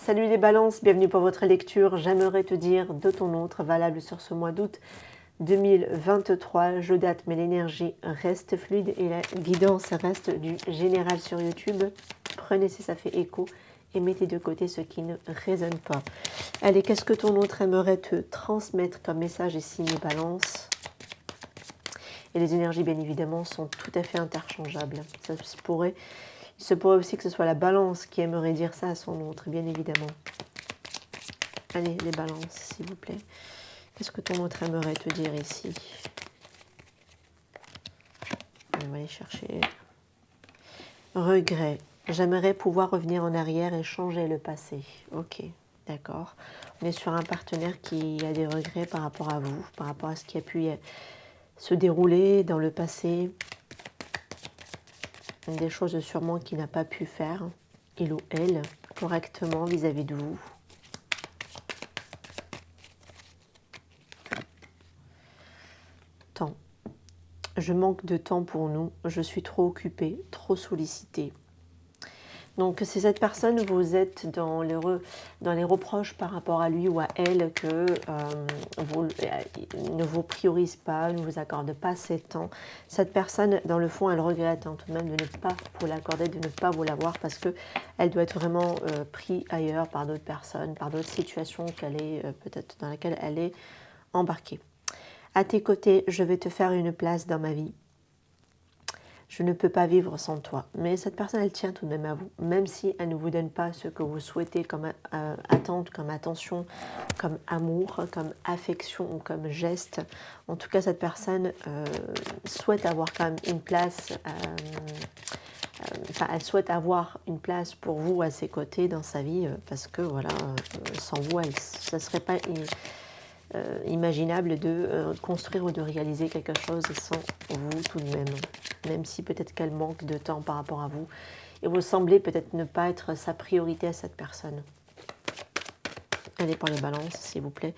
Salut les balances, bienvenue pour votre lecture. J'aimerais te dire de ton autre, valable sur ce mois d'août 2023. Je date, mais l'énergie reste fluide et la guidance reste du général sur YouTube. Prenez si ça fait écho et mettez de côté ce qui ne résonne pas. Allez, qu'est-ce que ton autre aimerait te transmettre comme message ici, mes balances? Et les énergies, bien évidemment, sont tout à fait interchangeables. Il se pourrait aussi que ce soit la balance qui aimerait dire ça à son autre, bien évidemment. Allez, les balances, s'il vous plaît. Qu'est-ce que ton autre aimerait te dire ici? On va aller chercher. Regret. J'aimerais pouvoir revenir en arrière et changer le passé. Ok, d'accord. On est sur un partenaire qui a des regrets par rapport à vous, par rapport à ce qui a pu se dérouler dans le passé. Des choses sûrement qu'il n'a pas pu faire, il ou elle, correctement vis-à-vis de vous. Temps. Je manque de temps pour nous, je suis trop occupée, trop sollicitée. Donc c'est cette personne, vous êtes dans les reproches par rapport à lui ou à elle que ne vous priorise pas, ne vous accorde pas assez de temps. Cette personne, dans le fond, elle regrette tout de même de ne pas vous l'accorder, de ne pas vous l'avoir parce qu'elle doit être vraiment prise ailleurs par d'autres personnes, par d'autres situations qu'elle est peut-être dans lesquelles elle est embarquée. À tes côtés, je vais te faire une place dans ma vie. Je ne peux pas vivre sans toi. Mais cette personne, elle tient tout de même à vous. Même si elle ne vous donne pas ce que vous souhaitez comme attente, comme attention, comme amour, comme affection ou comme geste. En tout cas, cette personne souhaite avoir quand même une place. Elle souhaite avoir une place pour vous à ses côtés dans sa vie. Parce que voilà, sans vous, ça ne serait pas imaginable de construire ou de réaliser quelque chose sans vous tout de même. Même si peut-être qu'elle manque de temps par rapport à vous. Et vous semblez peut-être ne pas être sa priorité à cette personne. Allez pour les balances, s'il vous plaît.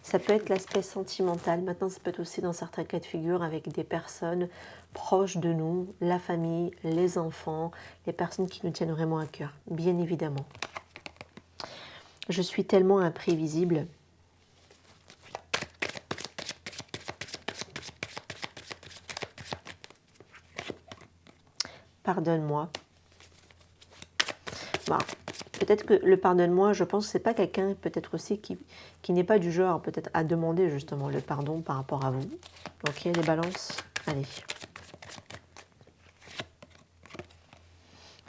Ça peut être l'aspect sentimental. Maintenant, ça peut être aussi dans certains cas de figure avec des personnes proches de nous, la famille, les enfants, les personnes qui nous tiennent vraiment à cœur, bien évidemment. Je suis tellement imprévisible. Pardonne-moi. Bon, peut-être que le pardonne-moi, je pense que ce n'est pas quelqu'un peut-être aussi qui n'est pas du genre peut-être à demander justement le pardon par rapport à vous. Ok, les balances, allez.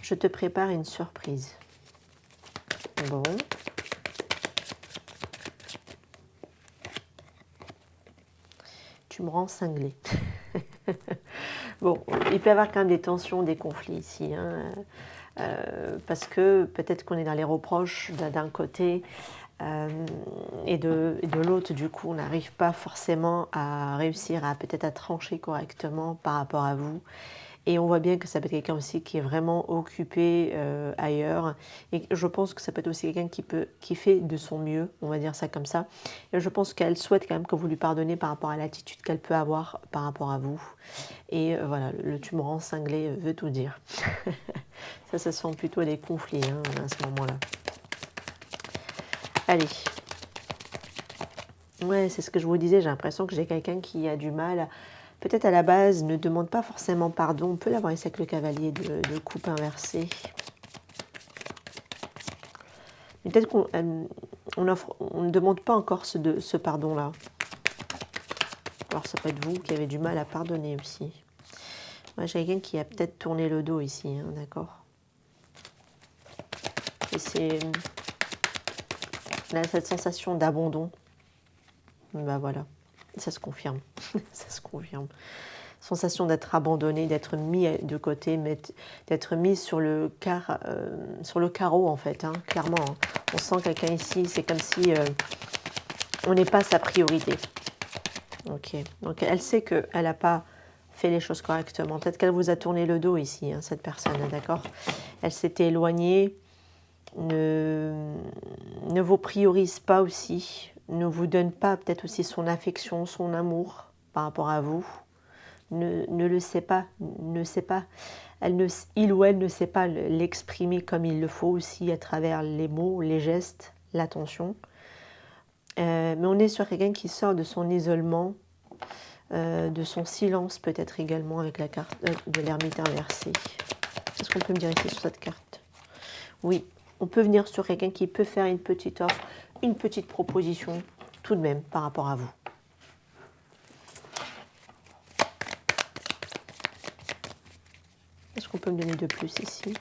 Je te prépare une surprise. Bon. Tu me rends cinglé. Bon, il peut y avoir quand même des tensions, des conflits ici. Parce que peut-être qu'on est dans les reproches d'un côté et de l'autre, du coup, on n'arrive pas forcément à réussir à peut-être à trancher correctement par rapport à vous. Et on voit bien que ça peut être quelqu'un aussi qui est vraiment occupé ailleurs. Et je pense que ça peut être aussi quelqu'un qui fait de son mieux, on va dire ça comme ça. Et je pense qu'elle souhaite quand même que vous lui pardonnez par rapport à l'attitude qu'elle peut avoir par rapport à vous. Et voilà, le tu me rends cinglé veut tout dire. Ça, ce sont plutôt des conflits à ce moment-là. Allez. Ouais, c'est ce que je vous disais, j'ai l'impression que j'ai quelqu'un qui a du mal, peut-être à la base, ne demande pas forcément pardon. On peut l'avoir ici avec le cavalier de coupe inversé. Mais peut-être qu'on ne demande pas encore ce pardon-là. Alors ça peut être vous qui avez du mal à pardonner aussi. Ouais, j'ai quelqu'un qui a peut-être tourné le dos ici, d'accord. Et c'est cette sensation d'abandon. Ben voilà, ça se confirme. Ça se confirme. Sensation d'être abandonné, d'être mis de côté, d'être mis sur le carreau en fait, clairement. On sent quelqu'un ici, c'est comme si on n'est pas sa priorité. Ok, donc elle sait qu'elle n'a pas fait les choses correctement. Peut-être qu'elle vous a tourné le dos ici, cette personne, d'accord. Elle s'était éloignée, ne vous priorise pas aussi, ne vous donne pas peut-être aussi son affection, son amour par rapport à vous. Ne le sait pas, ne sait pas il ou elle ne sait pas l'exprimer comme il le faut aussi à travers les mots, les gestes, l'attention. Mais on est sur quelqu'un qui sort de son isolement, de son silence peut-être également avec la carte de l'ermite inversée. Qu'est-ce qu'on peut me dire ici sur cette carte? Oui, on peut venir sur quelqu'un qui peut faire une petite offre, une petite proposition tout de même par rapport à vous. Qu'est-ce qu'on peut me donner de plus ici?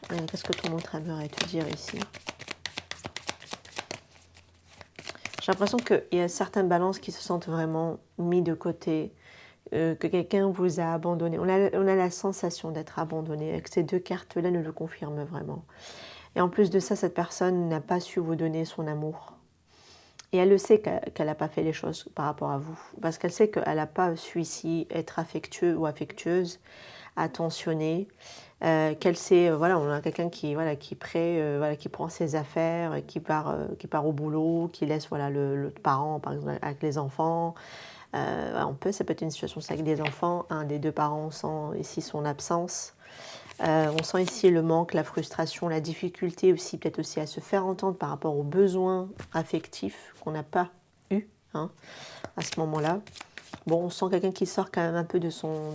Qu'est-ce que ton autre aimerait te dire ici? J'ai l'impression qu'il y a certaines balances qui se sentent vraiment mis de côté, que quelqu'un vous a abandonné. On a la sensation d'être abandonné. Avec ces deux cartes-là nous le confirment vraiment. Et en plus de ça, cette personne n'a pas su vous donner son amour. Et elle le sait qu'elle n'a pas fait les choses par rapport à vous. Parce qu'elle sait qu'elle n'a pas su ici être affectueux ou affectueuse, attentionnée. Qu'elle sait, voilà, on a quelqu'un qui, voilà, qui prend ses affaires, qui part au boulot, qui laisse voilà, le parent, par exemple, avec les enfants. Ça peut être une situation avec des enfants, un des deux parents sent ici son absence. On sent ici le manque, la frustration, la difficulté aussi, peut-être aussi à se faire entendre par rapport aux besoins affectifs qu'on n'a pas eu à ce moment-là. Bon, on sent quelqu'un qui sort quand même un peu de son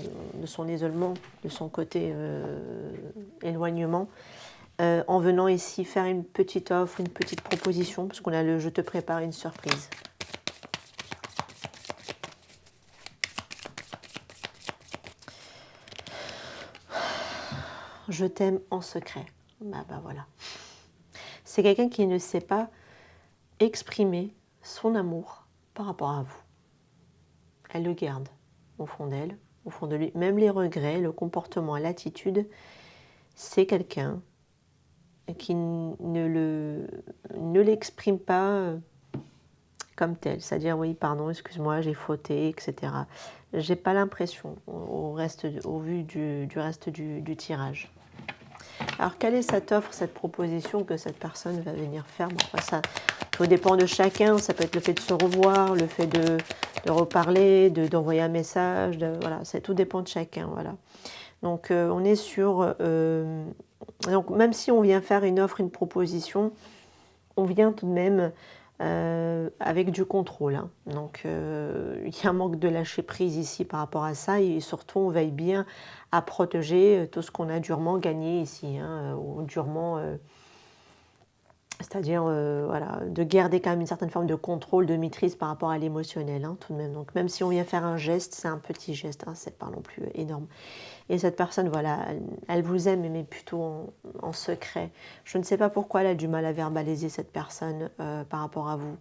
isolement, de son côté éloignement, en venant ici faire une petite offre, une petite proposition, parce qu'on a le « je te prépare une surprise ». Je t'aime en secret. Bah voilà. C'est quelqu'un qui ne sait pas exprimer son amour par rapport à vous. Elle le garde au fond d'elle, au fond de lui. Même les regrets, le comportement, l'attitude, c'est quelqu'un qui ne l'exprime pas comme tel. C'est-à-dire, oui, pardon, excuse-moi, j'ai fauté, etc. J'ai pas l'impression, au vu du reste du tirage. Alors, quelle est cette offre, cette proposition que cette personne va venir faire? Bon, ça, tout dépend de chacun. Ça peut être le fait de se revoir, le fait de reparler, d'envoyer un message. Voilà, tout dépend de chacun. Voilà. Donc, on est sur... donc, même si on vient faire une offre, une proposition, on vient tout de même avec du contrôle. Donc, il y a un manque de lâcher prise ici par rapport à ça. Et surtout, on veille bien à protéger tout ce qu'on a durement gagné ici, ou durement, c'est-à-dire voilà, de garder quand même une certaine forme de contrôle, de maîtrise par rapport à l'émotionnel, tout de même. Donc même si on vient faire un geste, c'est un petit geste, c'est pas non plus énorme. Et cette personne, voilà, elle vous aime, mais plutôt en secret. Je ne sais pas pourquoi elle a du mal à verbaliser cette personne par rapport à vous,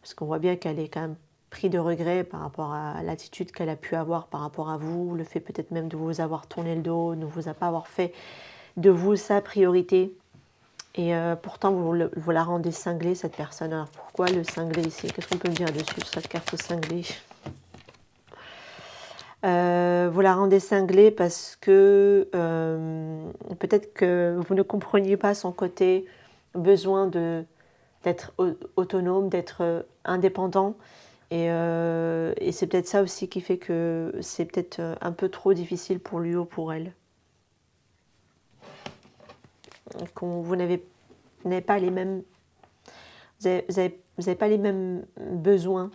parce qu'on voit bien qu'elle est quand même pris de regret par rapport à l'attitude qu'elle a pu avoir par rapport à vous, le fait peut-être même de vous avoir tourné le dos, ne vous a pas avoir fait de vous sa priorité. Et pourtant, vous la rendez cinglée, cette personne. Alors pourquoi le cinglé ici? Qu'est-ce qu'on peut me dire dessus sur cette carte cinglée? Vous la rendez cinglée parce que peut-être que vous ne compreniez pas son côté besoin d'être autonome, d'être indépendant. Et c'est peut-être ça aussi qui fait que c'est peut-être un peu trop difficile pour lui ou pour elle. Vous n'avez pas les mêmes... Vous n'avez pas les mêmes besoins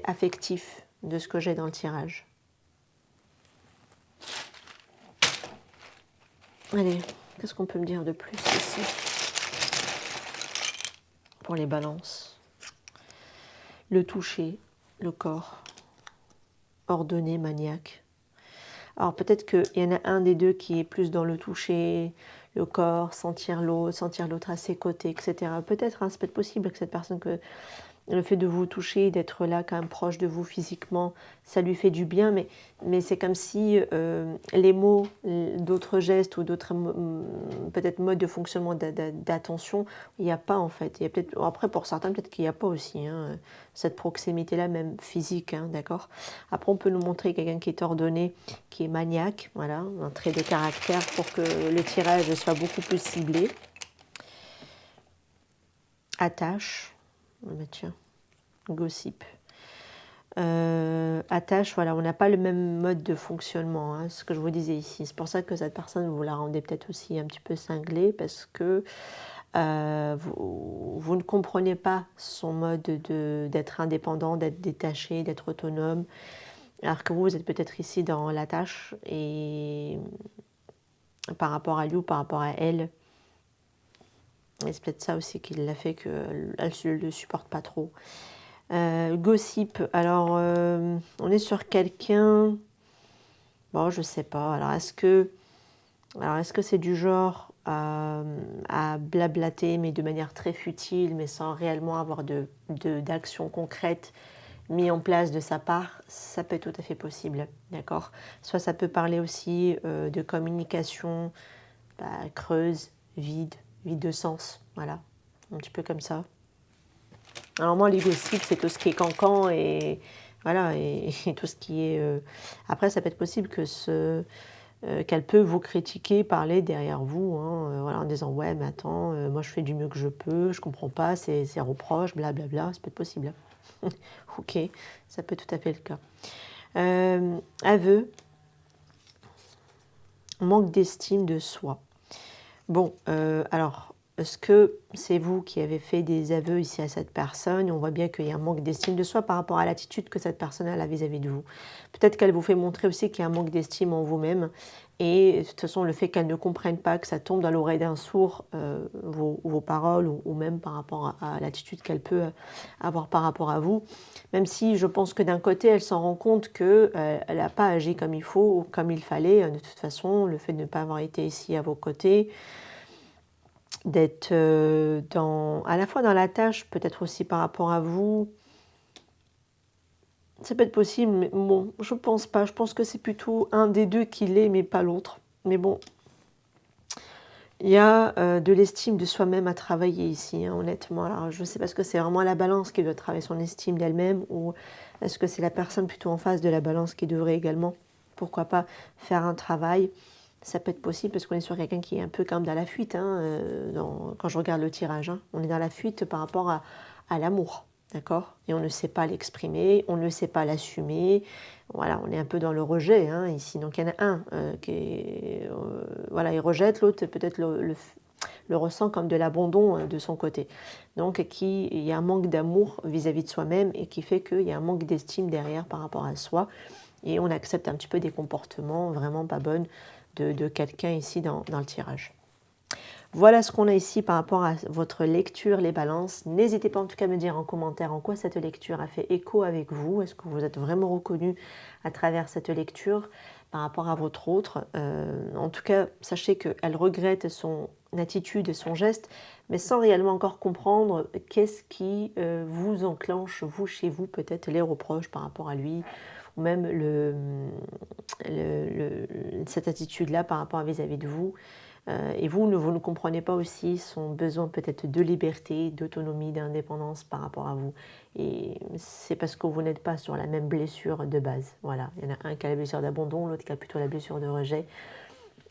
affectifs de ce que j'ai dans le tirage. Allez, qu'est-ce qu'on peut me dire de plus ici pour les balances? Le toucher, le corps, ordonné, maniaque. Alors peut-être qu'il y en a un des deux qui est plus dans le toucher, le corps, sentir l'autre à ses côtés, etc. Peut-être, ça peut être possible que cette personne, que le fait de vous toucher, d'être là quand même proche de vous physiquement, ça lui fait du bien, mais c'est comme si les mots, d'autres gestes ou d'autres peut-être modes de fonctionnement d'attention, il n'y a pas en fait. Il y a peut-être, après pour certains peut-être qu'il n'y a pas aussi cette proximité-là même physique, d'accord. Après on peut nous montrer quelqu'un qui est ordonné, qui est maniaque, voilà, un trait de caractère pour que le tirage soit beaucoup plus ciblé. Attache. Mais tiens, gossip. Attache, voilà, on n'a pas le même mode de fonctionnement, hein, ce que je vous disais ici. C'est pour ça que cette personne, vous la rendez peut-être aussi un petit peu cinglée, parce que vous ne comprenez pas son mode d'être indépendant, d'être détaché, d'être autonome, alors que vous êtes peut-être ici dans la tâche, et par rapport à lui ou par rapport à elle. Et c'est peut-être ça aussi qui l'a fait qu'elle ne le supporte pas trop. Gossip, alors on est sur quelqu'un, bon je sais pas, alors est-ce que c'est du genre à blablater mais de manière très futile mais sans réellement avoir d'action concrète mis en place de sa part, ça peut être tout à fait possible, d'accord. Soit ça peut parler aussi de communication creuse, vide de sens, voilà, un petit peu comme ça. Alors moi, les gossips, c'est tout ce qui est cancan et voilà, et tout ce qui est... Après, ça peut être possible qu'elle peut vous critiquer, parler derrière vous, hein, voilà, en disant ouais, mais attends, moi je fais du mieux que je peux, je comprends pas, c'est reproche, blablabla, ça peut être possible. Ok, ça peut être tout à fait le cas. Aveu, manque d'estime de soi. Bon, alors, est-ce que c'est vous qui avez fait des aveux ici à cette personne? On voit bien qu'il y a un manque d'estime de soi par rapport à l'attitude que cette personne a vis-à-vis de vous. Peut-être qu'elle vous fait montrer aussi qu'il y a un manque d'estime en vous-même. Et de toute façon, le fait qu'elle ne comprenne pas, que ça tombe dans l'oreille d'un sourd, vos paroles, ou même par rapport à l'attitude qu'elle peut avoir par rapport à vous. Même si je pense que d'un côté, elle s'en rend compte qu'elle n'a pas agi comme il faut ou comme il fallait. De toute façon, le fait de ne pas avoir été ici à vos côtés, d'être à la fois dans la tâche, peut-être aussi par rapport à vous. Ça peut être possible, mais bon, je pense pas. Je pense que c'est plutôt un des deux qui l'est, mais pas l'autre. Mais bon, il y a de l'estime de soi-même à travailler ici, hein, honnêtement. Alors, je ne sais pas, est-ce que c'est vraiment la balance qui doit travailler son estime d'elle-même, ou est-ce que c'est la personne plutôt en face de la balance qui devrait également, pourquoi pas, faire un travail. Ça peut être possible parce qu'on est sur quelqu'un qui est un peu quand même dans la fuite, hein, quand je regarde le tirage. Hein, on est dans la fuite par rapport à l'amour, d'accord. Et on ne sait pas l'exprimer, on ne sait pas l'assumer. Voilà, on est un peu dans le rejet, hein, ici. Donc il y en a un qui est, voilà, il rejette, l'autre peut-être le ressent comme de l'abandon de son côté. Donc il y a un manque d'amour vis-à-vis de soi-même et qui fait qu'il y a un manque d'estime derrière par rapport à soi. Et on accepte un petit peu des comportements vraiment pas bonnes de quelqu'un ici dans le tirage. Voilà ce qu'on a ici par rapport à votre lecture, les balances. N'hésitez pas en tout cas à me dire en commentaire en quoi cette lecture a fait écho avec vous. Est-ce que vous êtes vraiment reconnu à travers cette lecture par rapport à votre autre? En tout cas, sachez qu'elle regrette son attitude et son geste, mais sans réellement encore comprendre qu'est-ce qui vous enclenche, vous, chez vous, peut-être les reproches par rapport à lui, ou même cette attitude-là par rapport à vis-à-vis de vous. Et vous ne comprenez pas aussi son besoin peut-être de liberté, d'autonomie, d'indépendance par rapport à vous. Et c'est parce que vous n'êtes pas sur la même blessure de base. Voilà, il y en a un qui a la blessure d'abandon, l'autre qui a plutôt la blessure de rejet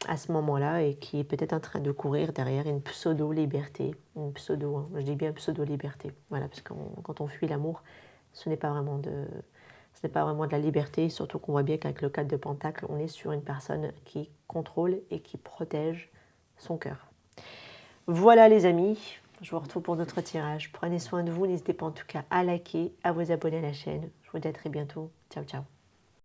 à ce moment-là et qui est peut-être en train de courir derrière une pseudo-liberté. Une pseudo, hein, je dis bien pseudo-liberté. Voilà, parce que quand on fuit l'amour, ce n'est pas vraiment de la liberté, surtout qu'on voit bien qu'avec le 4 de Pentacle, on est sur une personne qui contrôle et qui protège son cœur. Voilà les amis, je vous retrouve pour d'autres tirages. Prenez soin de vous, n'hésitez pas en tout cas à liker, à vous abonner à la chaîne. Je vous dis à très bientôt. Ciao, ciao.